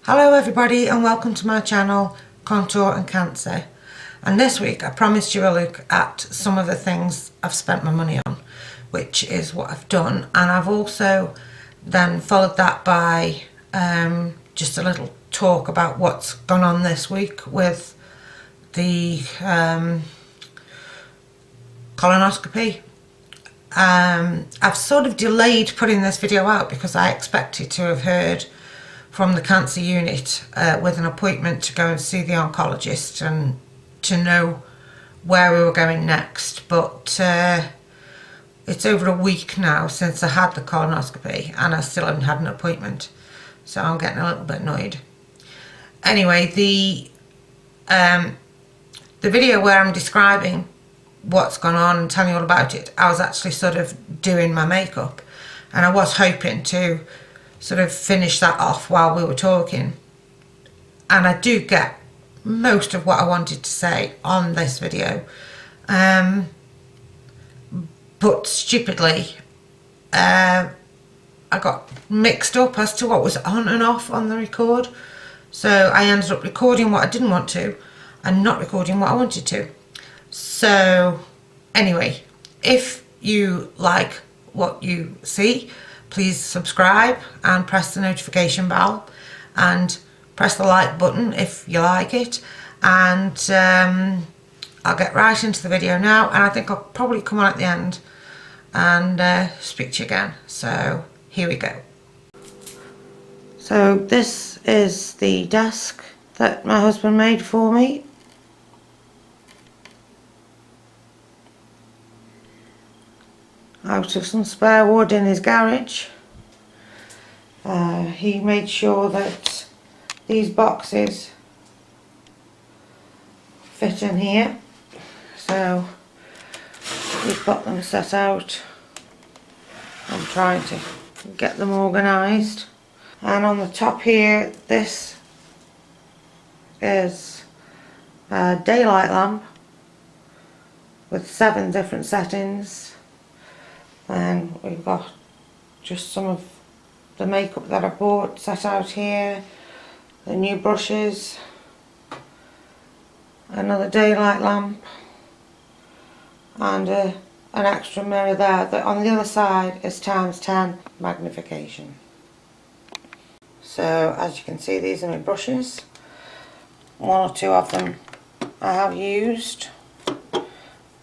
Hello everybody and welcome to my channel Contour and Cancer, and this week I promised you a look at some of the things I've spent my money on, which is what I've done, and I've also then followed that by just a little talk about what's gone on this week with the colonoscopy. I've sort of delayed putting this video out because I expected to have heard from the cancer unit with an appointment to go and see the oncologist and to know where we were going next, but it's over a week now since I had the colonoscopy and I still haven't had an appointment, so I'm getting a little bit annoyed. Anyway, the video where I'm describing what's gone on and telling you all about it, I was actually sort of doing my makeup, and I was hoping to sort of finish that off while we were talking, and I do get most of what I wanted to say on this video, but stupidly I got mixed up as to what was on and off on the record, so I ended up recording what I didn't want to and not recording what I wanted to. So anyway, if you like what you see, please subscribe and press the notification bell and press the like button if you like it, and I'll get right into the video now, and I think I'll probably come on at the end and speak to you again. So here we go. So this is the desk that my husband made for me. Out of some spare wood in his garage. He made sure that these boxes fit in here, so we've got them set out. I'm trying to get them organised, and on the top here, this is a daylight lamp with 7 different settings. And we've got just some of the makeup that I bought set out here, the new brushes, another daylight lamp, and an extra mirror there that on the other side is ×10 magnification. So as you can see, these are my brushes. 1 or 2 of them I have used.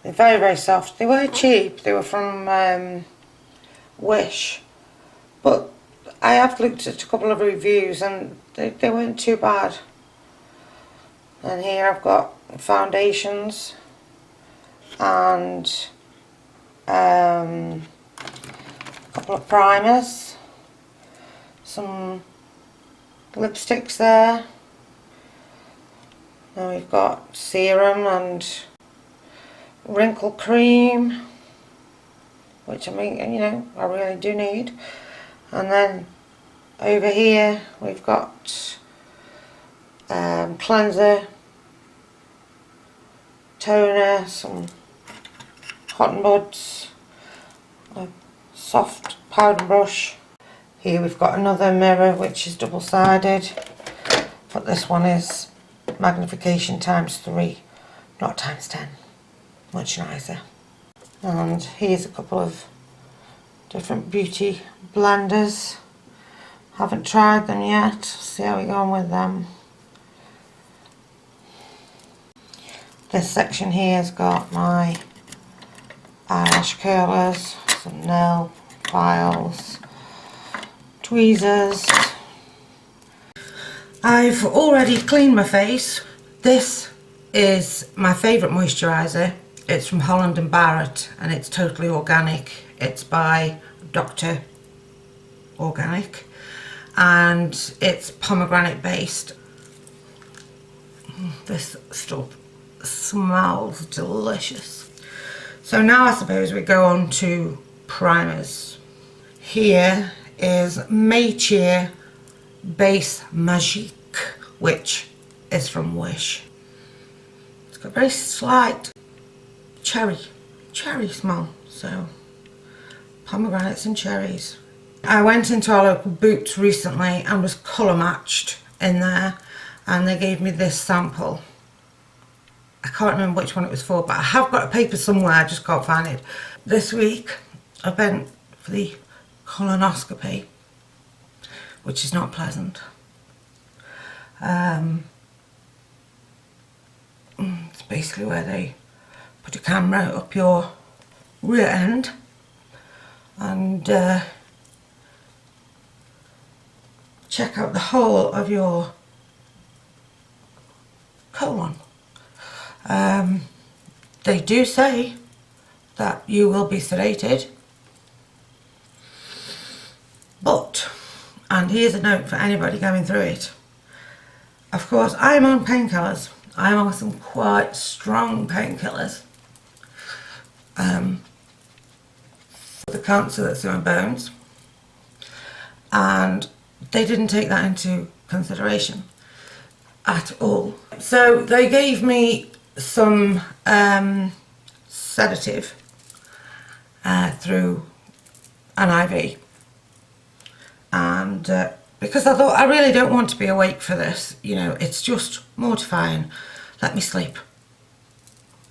They're very, very soft. They were cheap. They were from Wish, but I have looked at a couple of reviews and they weren't too bad. And here I've got foundations and a couple of primers, some lipsticks there. Now we've got serum and wrinkle cream, which I mean, you know, I really do need. And then over here we've got cleanser, toner, some cotton buds, a soft powder brush. Here we've got another mirror which is double-sided, but this one is magnification ×3, not ×10. Much nicer. And here's a couple of different beauty blenders. Haven't tried them yet. See how we go on with them. This section here has got my eyelash curlers, some nail files, tweezers. I've already cleaned my face. This is my favourite moisturiser. It's from Holland & Barrett and it's totally organic. It's by Dr. Organic and it's pomegranate based. This stuff smells delicious. So now I suppose we go on to primers. Here is Métier Base Magique, which is from Wish. It's got a very slight cherry smell, so pomegranates and cherries. I went into our local Boots recently and was colour matched in there, and they gave me this sample. I can't remember which one it was for, but I have got a paper somewhere, I just can't find it. This week I went for the colonoscopy, which is not pleasant. It's basically where they put a camera up your rear end and check out the whole of your colon. They do say that you will be sedated, but, and here's a note for anybody going through it, of course I'm on painkillers. I'm on some quite strong painkillers for the cancer that's in my bones, and they didn't take that into consideration at all. So they gave me some sedative through an IV, and because I thought I really don't want to be awake for this, you know, it's just mortifying. Let me sleep.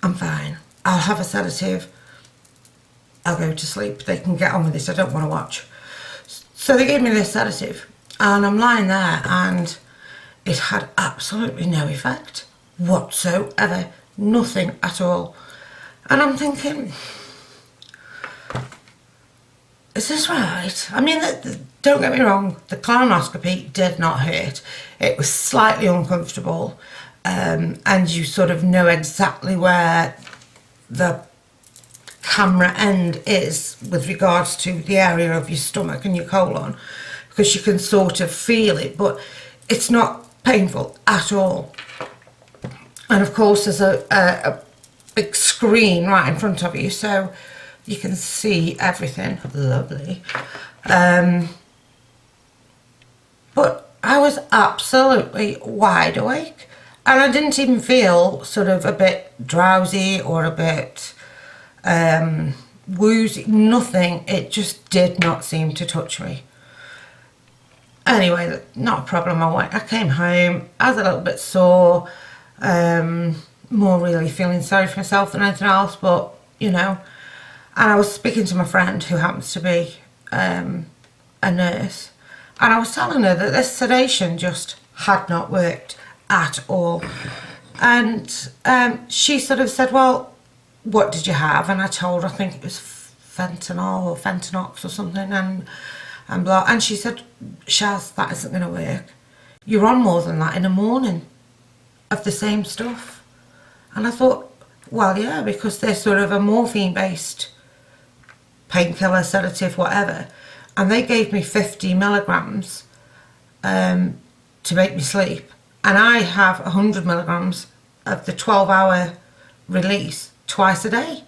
I'm fine. I'll have a sedative. I'll go to sleep. They can get on with this. I don't want to watch. So they gave me this sedative, and I'm lying there, and it had absolutely no effect whatsoever. Nothing at all. And I'm thinking, is this right? I mean, don't get me wrong, the colonoscopy did not hurt. It was slightly uncomfortable, and you sort of know exactly where the camera end is with regards to the area of your stomach and your colon, because you can sort of feel it, but it's not painful at all. And of course there's a big screen right in front of you, so you can see everything. Lovely. But I was absolutely wide awake, and I didn't even feel sort of a bit drowsy or a bit woozy, nothing. It just did not seem to touch me. Anyway, not a problem. I came home, I was a little bit sore, more really feeling sorry for myself than anything else, but you know, and I was speaking to my friend who happens to be a nurse, and I was telling her that this sedation just had not worked at all. And she sort of said, well, what did you have? And I told her, I think it was fentanyl or Fentanox or something, and blah. And she said, Shaz, that isn't going to work. You're on more than that in a morning of the same stuff. And I thought, well, yeah, because they're sort of a morphine-based painkiller, sedative, whatever. And they gave me 50 milligrams to make me sleep. And I have 100 milligrams of the 12-hour release twice a day.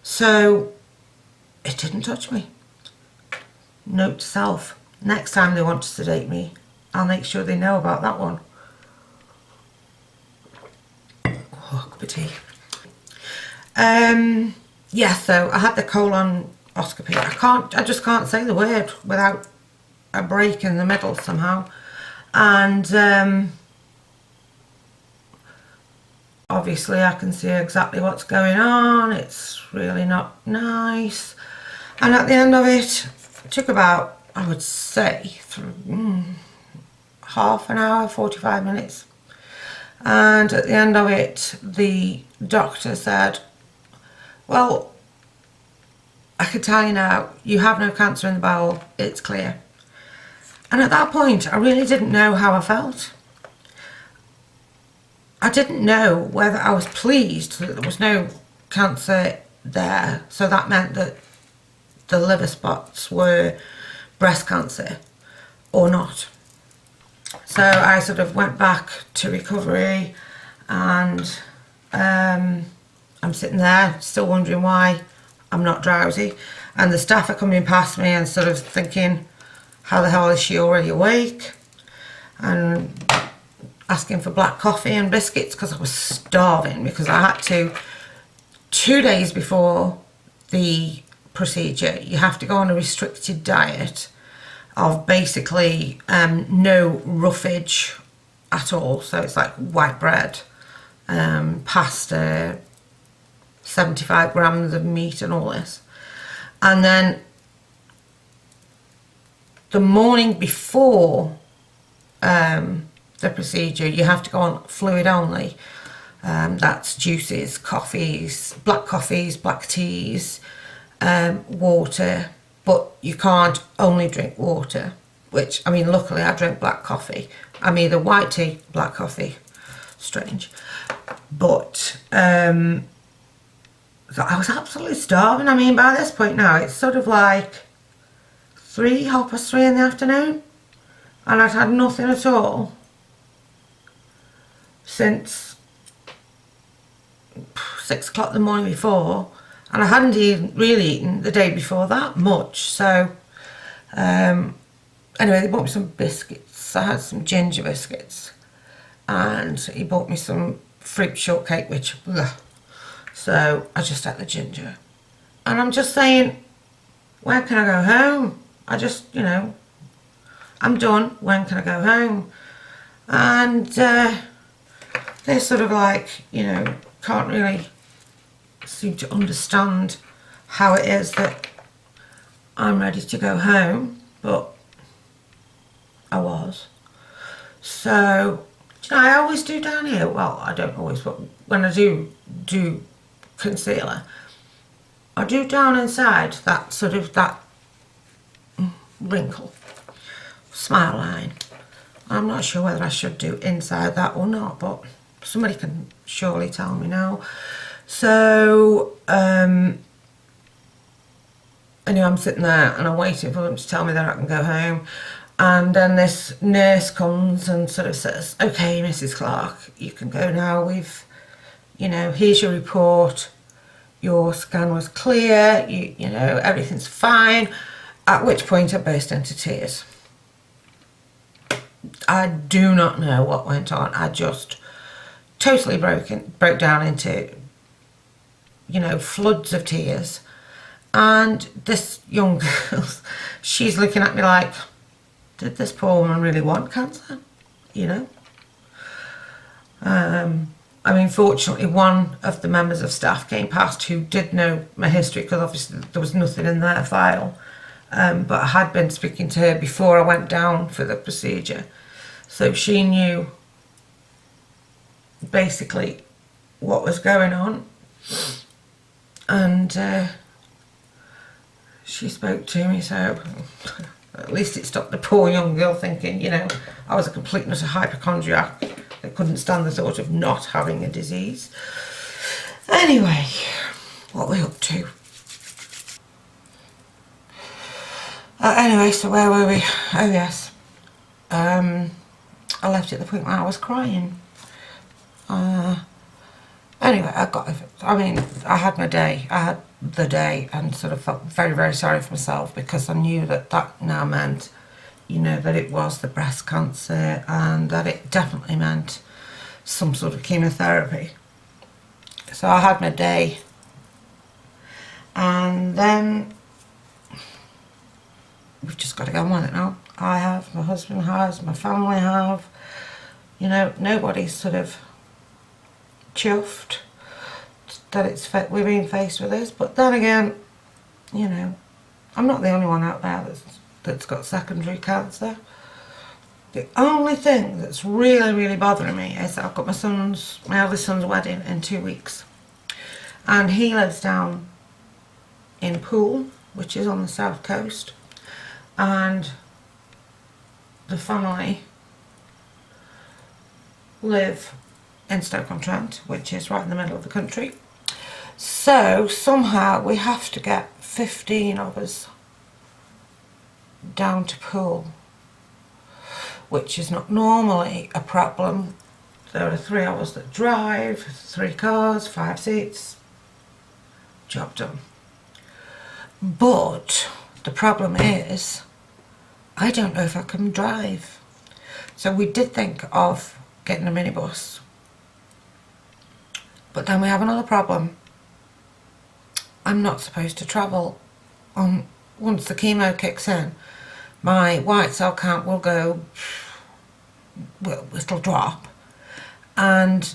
So it didn't touch me. Note to self, next time they want to sedate me, I'll make sure they know about that one. Oh, cup of tea. Yeah, so I had the colonoscopy. I just can't say the word without a break in the middle somehow. And obviously I can see exactly what's going on. It's really not nice. And at the end of it, it took about, I would say, half an hour, 45 minutes. And at the end of it, the doctor said, well, I can tell you now, you have no cancer in the bowel, it's clear. And at that point, I really didn't know how I felt. I didn't know whether I was pleased that there was no cancer there, so that meant that the liver spots were breast cancer, or not. So I sort of went back to recovery, and I'm sitting there still wondering why I'm not drowsy, and the staff are coming past me and sort of thinking, how the hell is she already awake? And asking for black coffee and biscuits because I was starving, because I had to, 2 days before the procedure, you have to go on a restricted diet of basically no roughage at all. So it's like white bread, pasta, 75 grams of meat and all this. And then the morning before the procedure, you have to go on fluid only. That's juices, coffees, black teas, water, but you can't only drink water, which, I mean, luckily I drink black coffee. I'm either white tea, black coffee, strange. But so I was absolutely starving. I mean, by this point now, it's sort of like 3:30 in the afternoon, and I'd had nothing at all since 6 o'clock the morning before, and I hadn't even really eaten the day before that much. So anyway, they bought me some biscuits. I had some ginger biscuits, and he bought me some fruit shortcake, which so I just ate the ginger. And I'm just saying, when can I go home? I just, you know, I'm done, when can I go home? And they're sort of like, you know, can't really seem to understand how it is that I'm ready to go home, but I was. So, you know, I always do down here, well, I don't always, but when I do concealer, I do down inside that sort of, that wrinkle, smile line. I'm not sure whether I should do inside that or not, but somebody can surely tell me now. So anyway, I'm sitting there and I'm waiting for them to tell me that I can go home. And then this nurse comes and sort of says, okay, Mrs. Clark, you can go now. We've, you know, here's your report. Your scan was clear. You know, everything's fine. At which point I burst into tears. I do not know what went on. I just totally broke down into, you know, floods of tears. And this young girl, she's looking at me like, did this poor woman really want cancer? You know? I mean, fortunately, one of the members of staff came past who did know my history, because obviously there was nothing in their file. But I had been speaking to her before I went down for the procedure. So she knew basically what was going on. And she spoke to me, so at least it stopped the poor young girl thinking, you know, I was a complete nutter hypochondriac that couldn't stand the thought of not having a disease. Anyway, what are we up to? Anyway, so where were we? Oh yes, I left at the point where I was crying. Anyway, I had my day. I had the day and sort of felt very, very sorry for myself, because I knew that that now meant, you know, that it was the breast cancer, and that it definitely meant some sort of chemotherapy. So I had my day, and then we've just got to go on with it now. I have, my husband has, my family have. You know, nobody's sort of chuffed that we're being faced with this. But then again, you know, I'm not the only one out there that's got secondary cancer. The only thing that's really, really bothering me is that I've got my eldest son's wedding in 2 weeks. And he lives down in Poole, which is on the south coast. And the family live in Stoke-on-Trent, which is right in the middle of the country. So somehow we have to get 15 of us down to Poole, which is not normally a problem. There are 3 of us that drive, 3 cars, 5 seats, job done. But the problem is, I don't know if I can drive. So we did think of getting a minibus. But then we have another problem. I'm not supposed to travel once the chemo kicks in. My white cell count will go well, it'll drop, and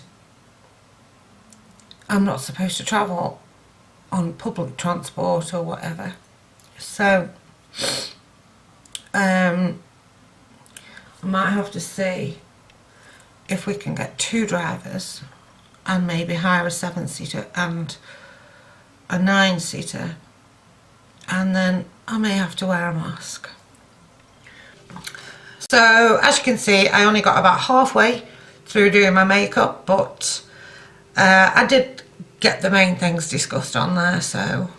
I'm not supposed to travel on public transport or whatever. So I might have to see if we can get 2 drivers and maybe hire a 7-seater and a 9-seater, and then I may have to wear a mask. So as you can see, I only got about halfway through doing my makeup, but I did get the main things discussed on there. So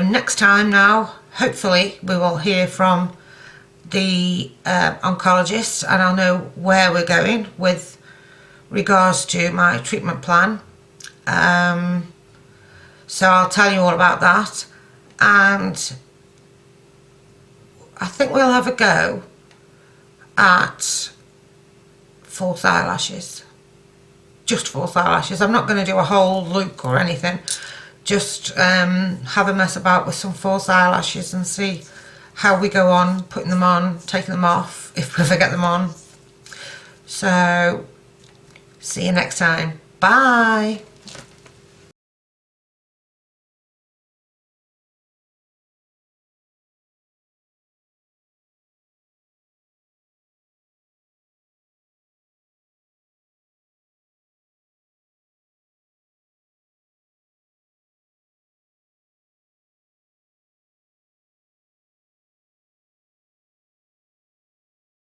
next time now, hopefully we will hear from the oncologist, and I'll know where we're going with regards to my treatment plan. So I'll tell you all about that, and I think we'll have a go at false eyelashes. Just false eyelashes. I'm not going to do a whole look or anything. Just have a mess about with some false eyelashes and see how we go on putting them on, taking them off, if we ever get them on. So, see you next time. Bye.